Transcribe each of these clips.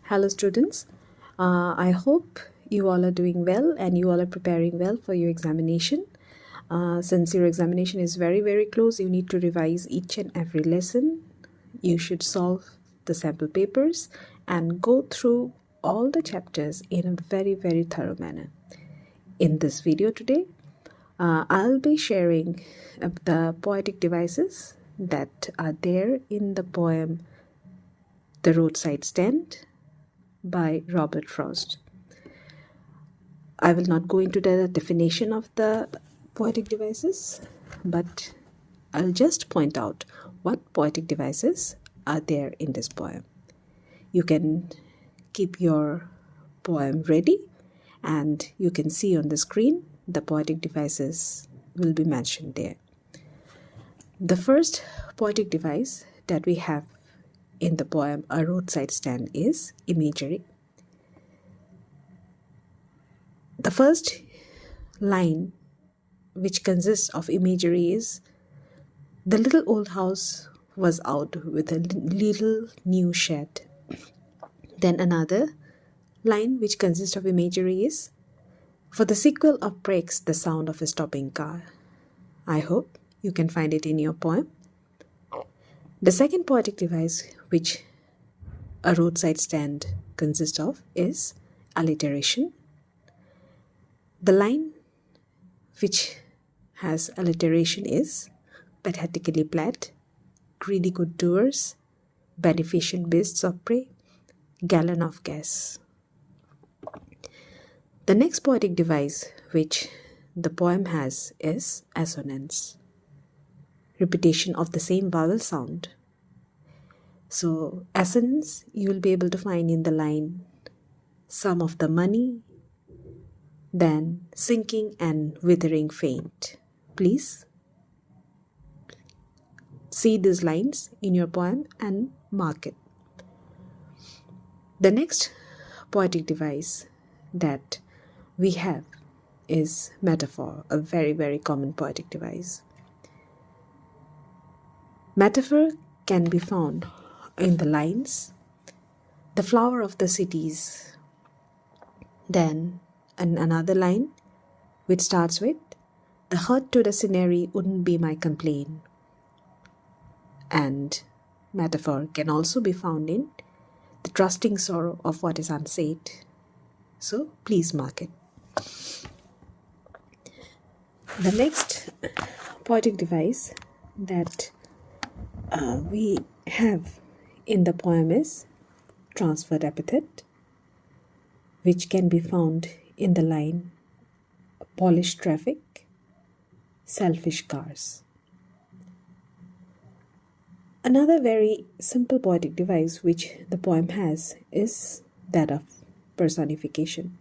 Hello students, I hope you all are doing well and you all are preparing well for your examination. Since your examination is very close, you need to revise each and every lesson. You should solve the sample papers and go through all the chapters in a very thorough manner. In this video today, I'll be sharing the poetic devices that are there in the poem The Roadside Stand by Robert Frost. I will not go into the definition of the poetic devices, but I'll just point out what poetic devices are there in this poem. You can keep your poem ready and you can see on the screen the poetic devices will be mentioned there. The first poetic device that we have in the poem A Roadside Stand is imagery. The first line, which consists of imagery, is the little old house was out with a little new shed. Then another line which consists of imagery is for the sequel of breaks the sound of a stopping car. I hope you can find it in your poem. The second poetic device which A Roadside Stand consists of is alliteration. The line which has alliteration is pathetically plaid, greedy good doers, beneficent beasts of prey, gallon of gas. The next poetic device which the poem has is assonance, repetition of the same vowel sound. So assonance you will be able to find in the line some of the money, then sinking and withering faint. Please see these lines in your poem and mark it. The next poetic device that we have is metaphor, a very common poetic device. Metaphor can be found in the lines, the flower of the cities, then another line which starts with the hurt to the scenery wouldn't be my complaint. And metaphor can also be found in the trusting sorrow of what is unsaid. So please mark it. The next poetic device that we have in the poem is transferred epithet, which can be found in the line polished traffic, selfish cars. Another very simple poetic device which the poem has is that of personification.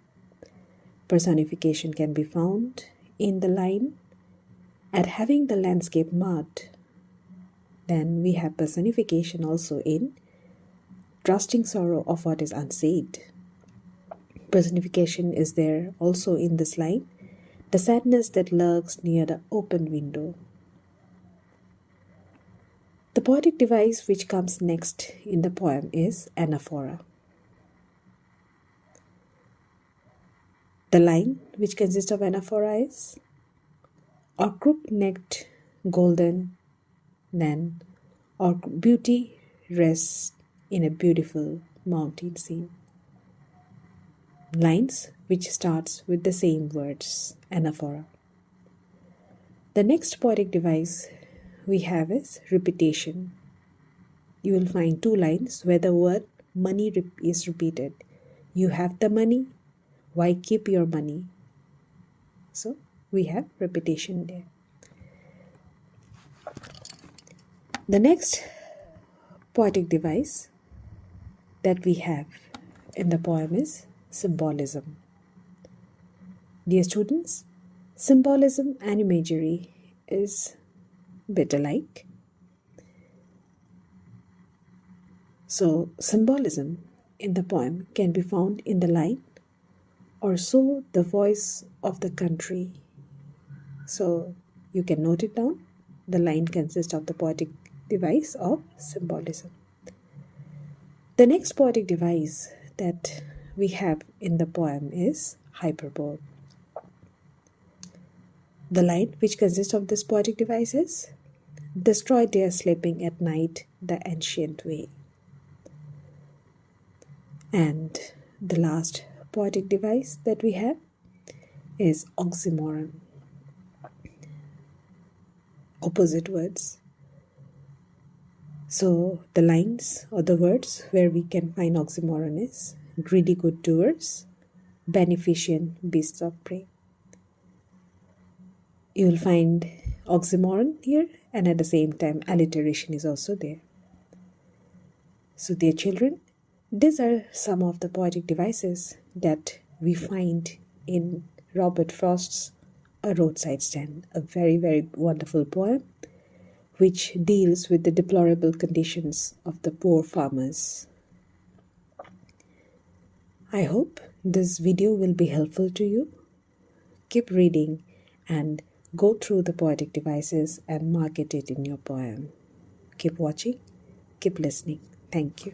Personification can be found in the line at having the landscape marked. Then we have personification also in trusting sorrow of what is unsaid. Personification is there also in this line, the sadness that lurks near the open window. The poetic device which comes next in the poem is anaphora. The line which consists of anaphora is or crook-necked golden, then or beauty rests in a beautiful mountain scene. Lines which starts with the same words, anaphora. The next poetic device we have is repetition. You will find two lines where the word money is repeated. You have the money, why keep your money? So we have repetition there. The next poetic device that we have in the poem is symbolism. Dear students, symbolism and imagery is a bit alike. So symbolism in the poem can be found in the line or so the voice of the country. So you can note it down. The line consists of the poetic device of symbolism. The next poetic device that we have in the poem is hyperbole. The line which consists of this poetic device is, destroy their sleeping at night the ancient way. And the last poetic device that we have is oxymoron. Opposite words. So the lines or the words where we can find oxymoron is greedy good doers, beneficent beasts of prey. You will find oxymoron here, and at the same time alliteration is also there. So dear children, these are some of the poetic devices that we find in Robert Frost's A Roadside Stand, a very, very wonderful poem which deals with the deplorable conditions of the poor farmers. I hope this video will be helpful to you. Keep reading and go through the poetic devices and market it in your poem. Keep watching, keep listening. Thank you.